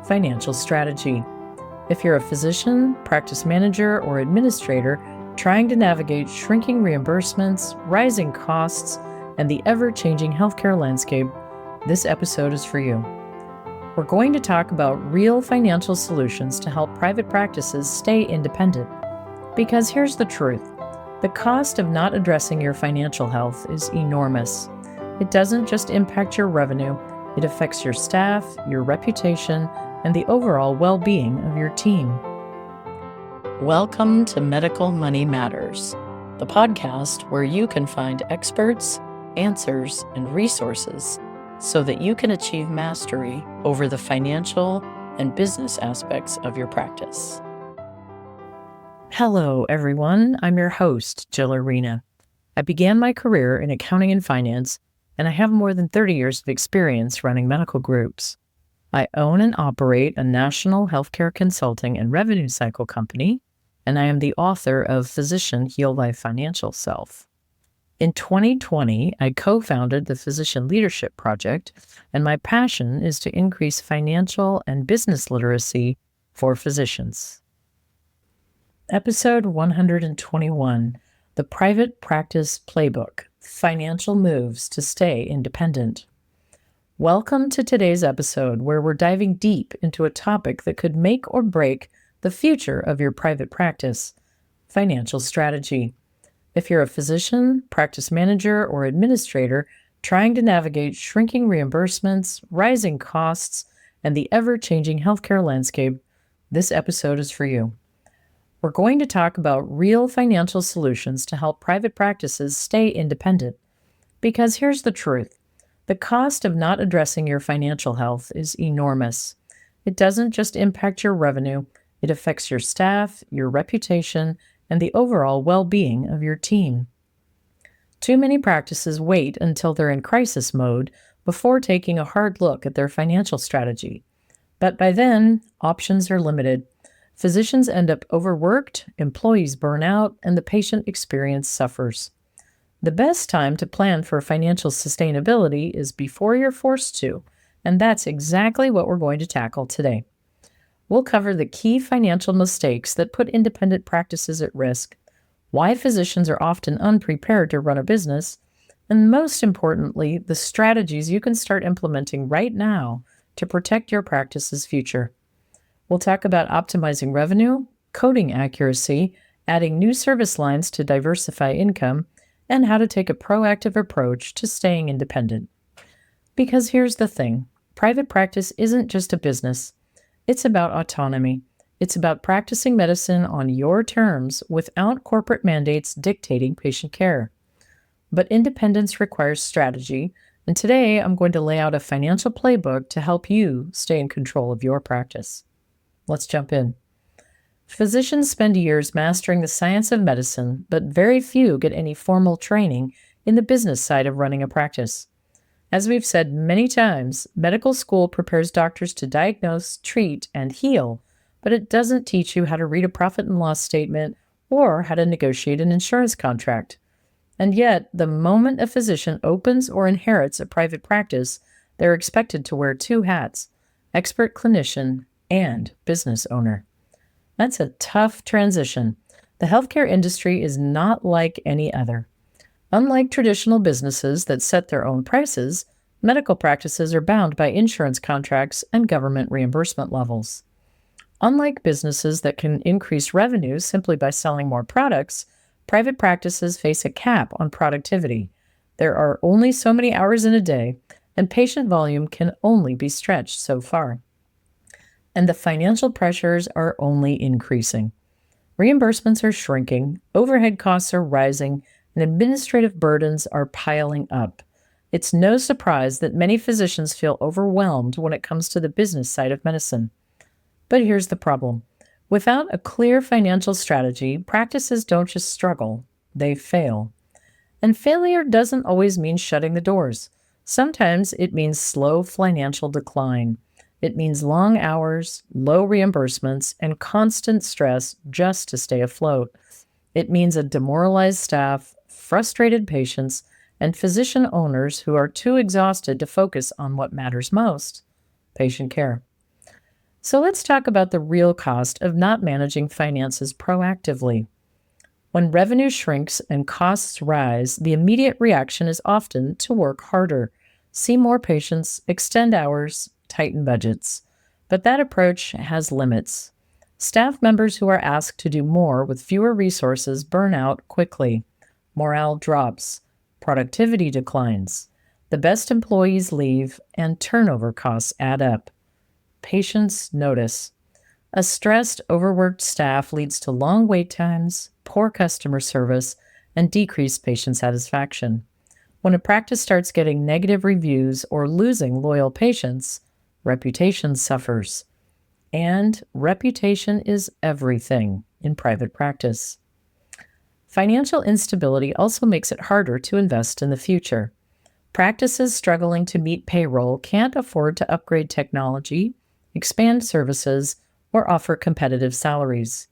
financial strategy. If you're a physician, practice manager, or administrator trying to navigate shrinking reimbursements, rising costs, and the ever-changing healthcare landscape, this episode is for you. We're going to talk about real financial solutions to help private practices stay independent. Because here's the truth. The cost of not addressing your financial health is enormous. It doesn't just impact your revenue, it affects your staff, your reputation, and the overall well-being of your team. Welcome to Medical Money Matters, the podcast where you can find experts, answers, and resources so that you can achieve mastery over the financial and business aspects of your practice. Hello, everyone. I'm your host, Jill Arena. I began my career in accounting and finance, and I have more than 30 years of experience running medical groups. I own and operate a national healthcare consulting and revenue cycle company, and I am the author of Physician Heal Life Financial Self. In 2020, I co-founded the Physician Leadership Project, and my passion is to increase financial and business literacy for physicians. Episode 121, The Private Practice Playbook, Financial Moves to Stay Independent. Welcome to today's episode where we're diving deep into a topic that could make or break the future of your private practice, financial strategy. If you're a physician, practice manager, or administrator trying to navigate shrinking reimbursements, rising costs, and the ever-changing healthcare landscape, this episode is for you. We're going to talk about real financial solutions to help private practices stay independent. Because here's the truth. The cost of not addressing your financial health is enormous. It doesn't just impact your revenue, it affects your staff, your reputation, and the overall well-being of your team. Too many practices wait until they're in crisis mode before taking a hard look at their financial strategy. But by then, options are limited. Physicians end up overworked, employees burn out, and the patient experience suffers. The best time to plan for financial sustainability is before you're forced to, and that's exactly what we're going to tackle today. We'll cover the key financial mistakes that put independent practices at risk, why physicians are often unprepared to run a business, and most importantly, the strategies you can start implementing right now to protect your practice's future. We'll talk about optimizing revenue, coding accuracy, adding new service lines to diversify income, and how to take a proactive approach to staying independent. Because here's the thing, private practice isn't just a business. It's about autonomy. It's about practicing medicine on your terms without corporate mandates dictating patient care. But independence requires strategy, and today I'm going to lay out a financial playbook to help you stay in control of your practice. Let's jump in. Physicians spend years mastering the science of medicine, but very few get any formal training in the business side of running a practice. As we've said many times, medical school prepares doctors to diagnose, treat, and heal, but it doesn't teach you how to read a profit and loss statement or how to negotiate an insurance contract. And yet, the moment a physician opens or inherits a private practice, they're expected to wear two hats, expert clinician and business owner. That's a tough transition. The healthcare industry is not like any other. Unlike traditional businesses that set their own prices, medical practices are bound by insurance contracts and government reimbursement levels. Unlike businesses that can increase revenue simply by selling more products, private practices face a cap on productivity. There are only so many hours in a day, and patient volume can only be stretched so far. And the financial pressures are only increasing. Reimbursements are shrinking, overhead costs are rising, and administrative burdens are piling up. It's no surprise that many physicians feel overwhelmed when it comes to the business side of medicine. But here's the problem. Without a clear financial strategy, practices don't just struggle, they fail. And failure doesn't always mean shutting the doors. Sometimes it means slow financial decline. It means long hours, low reimbursements, and constant stress just to stay afloat. It means a demoralized staff, frustrated patients, and physician owners who are too exhausted to focus on what matters most, patient care. So let's talk about the real cost of not managing finances proactively. When revenue shrinks and costs rise, the immediate reaction is often to work harder, see more patients, extend hours, tighten budgets. But that approach has limits. Staff members who are asked to do more with fewer resources burn out quickly. Morale drops, productivity declines, the best employees leave, and turnover costs add up. Patients notice. A stressed, overworked staff leads to long wait times, poor customer service, and decreased patient satisfaction. When a practice starts getting negative reviews or losing loyal patients, reputation suffers. And reputation is everything in private practice. Financial instability also makes it harder to invest in the future. Practices struggling to meet payroll can't afford to upgrade technology, expand services, or offer competitive salaries.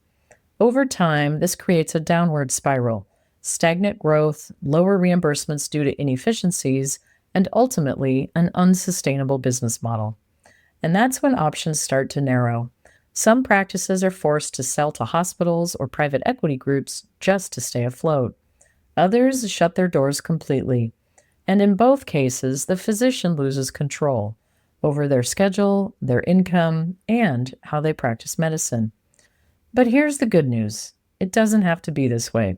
Over time, this creates a downward spiral: stagnant growth, lower reimbursements due to inefficiencies, and ultimately an unsustainable business model. And that's when options start to narrow. Some practices are forced to sell to hospitals or private equity groups just to stay afloat. Others shut their doors completely. And in both cases, the physician loses control over their schedule, their income, and how they practice medicine. But here's the good news. It doesn't have to be this way.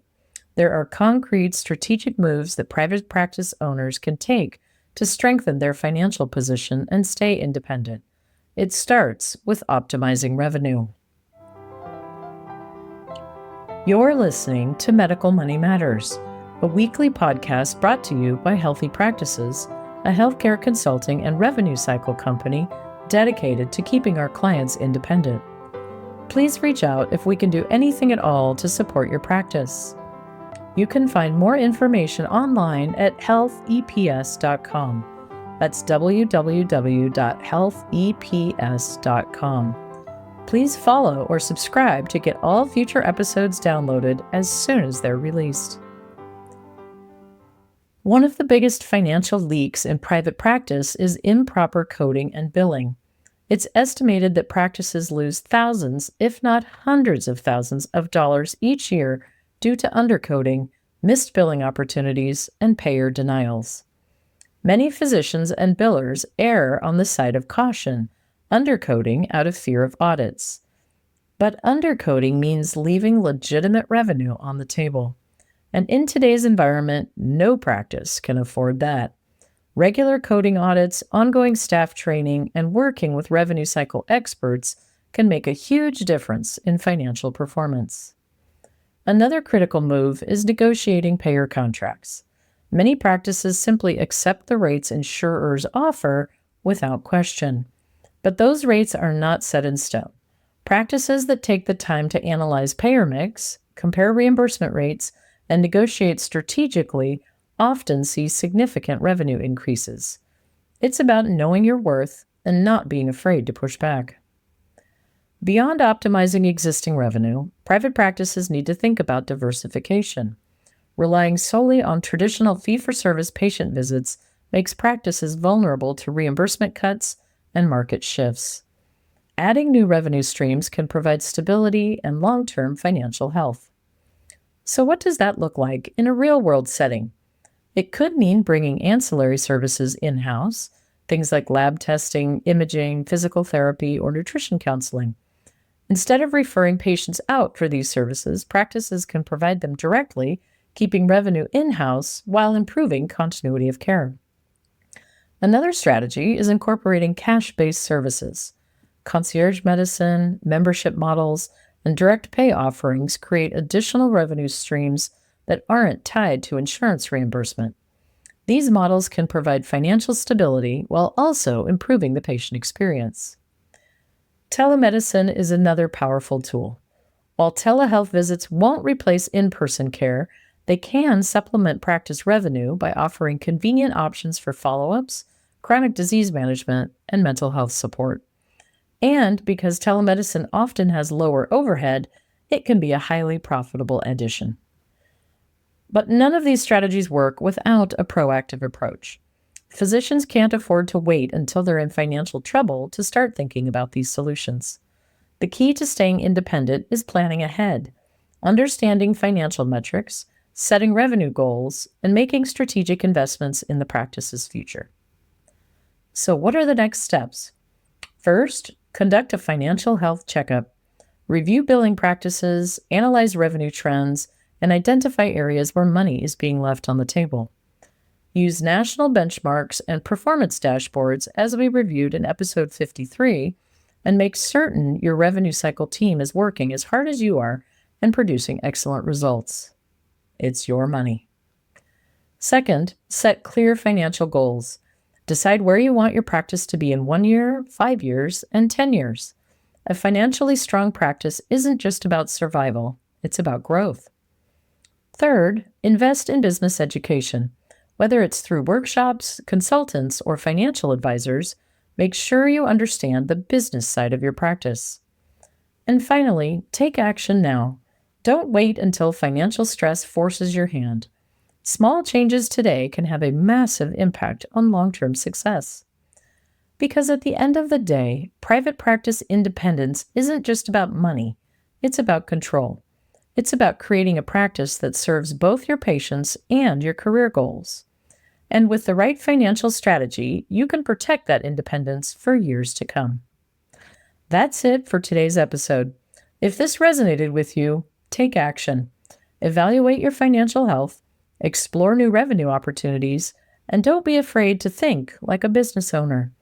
There are concrete strategic moves that private practice owners can take to strengthen their financial position and stay independent. It starts with optimizing revenue. You're listening to Medical Money Matters, a weekly podcast brought to you by Healthy Practices, a healthcare consulting and revenue cycle company dedicated to keeping our clients independent. Please reach out if we can do anything at all to support your practice. You can find more information online at healtheps.com. That's www.healtheps.com. Please follow or subscribe to get all future episodes downloaded as soon as they're released. One of the biggest financial leaks in private practice is improper coding and billing. It's estimated that practices lose thousands, if not hundreds of thousands of dollars each year due to undercoding, missed billing opportunities, and payer denials. Many physicians and billers err on the side of caution, undercoding out of fear of audits. But undercoding means leaving legitimate revenue on the table. And in today's environment, no practice can afford that. Regular coding audits, ongoing staff training, and working with revenue cycle experts can make a huge difference in financial performance. Another critical move is negotiating payer contracts. Many practices simply accept the rates insurers offer without question. But those rates are not set in stone. Practices that take the time to analyze payer mix, compare reimbursement rates, and negotiate strategically often see significant revenue increases. It's about knowing your worth and not being afraid to push back. Beyond optimizing existing revenue, private practices need to think about diversification. Relying solely on traditional fee-for-service patient visits makes practices vulnerable to reimbursement cuts and market shifts. Adding new revenue streams can provide stability and long-term financial health. So what does that look like in a real-world setting? It could mean bringing ancillary services in-house, things like lab testing, imaging, physical therapy, or nutrition counseling. Instead of referring patients out for these services, practices can provide them directly, keeping revenue in-house while improving continuity of care. Another strategy is incorporating cash-based services. Concierge medicine, membership models, and direct pay offerings create additional revenue streams that aren't tied to insurance reimbursement. These models can provide financial stability while also improving the patient experience. Telemedicine is another powerful tool. While telehealth visits won't replace in-person care, they can supplement practice revenue by offering convenient options for follow-ups, chronic disease management, and mental health support. And because telemedicine often has lower overhead, it can be a highly profitable addition. But none of these strategies work without a proactive approach. Physicians can't afford to wait until they're in financial trouble to start thinking about these solutions. The key to staying independent is planning ahead, understanding financial metrics, setting revenue goals, and making strategic investments in the practice's future. So, what are the next steps? First, conduct a financial health checkup. Review billing practices, analyze revenue trends, and identify areas where money is being left on the table. Use national benchmarks and performance dashboards as we reviewed in episode 53, and make certain your revenue cycle team is working as hard as you are and producing excellent results. It's your money. Second, set clear financial goals. Decide where you want your practice to be in 1 year, 5 years, and 10 years. A financially strong practice isn't just about survival, it's about growth. Third, invest in business education. Whether it's through workshops, consultants, or financial advisors, make sure you understand the business side of your practice. And finally, take action now. Don't wait until financial stress forces your hand. Small changes today can have a massive impact on long-term success. Because at the end of the day, private practice independence isn't just about money, it's about control. It's about creating a practice that serves both your patients and your career goals. And with the right financial strategy, you can protect that independence for years to come. That's it for today's episode. If this resonated with you, take action. Evaluate your financial health, explore new revenue opportunities, and don't be afraid to think like a business owner.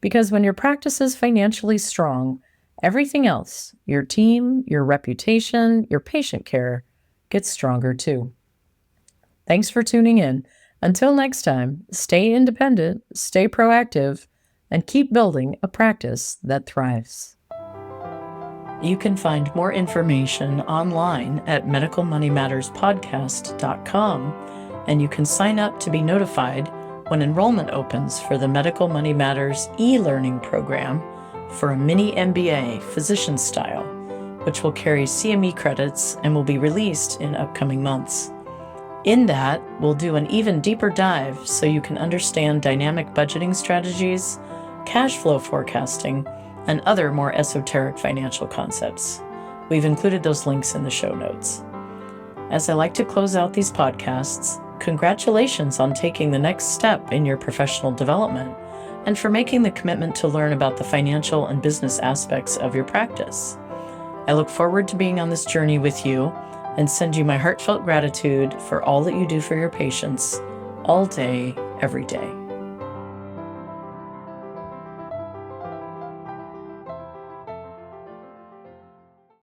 Because when your practice is financially strong, everything else, your team, your reputation, your patient care, gets stronger too. Thanks for tuning in. Until next time, stay independent, stay proactive, and keep building a practice that thrives. You can find more information online at medicalmoneymatterspodcast.com, and you can sign up to be notified when enrollment opens for the Medical Money Matters e-learning program for a mini MBA physician style, which will carry CME credits and will be released in upcoming months. In that, we'll do an even deeper dive so you can understand dynamic budgeting strategies, cash flow forecasting, and other more esoteric financial concepts. We've included those links in the show notes. As I like to close out these podcasts, congratulations on taking the next step in your professional development and for making the commitment to learn about the financial and business aspects of your practice. I look forward to being on this journey with you and send you my heartfelt gratitude for all that you do for your patients all day, every day.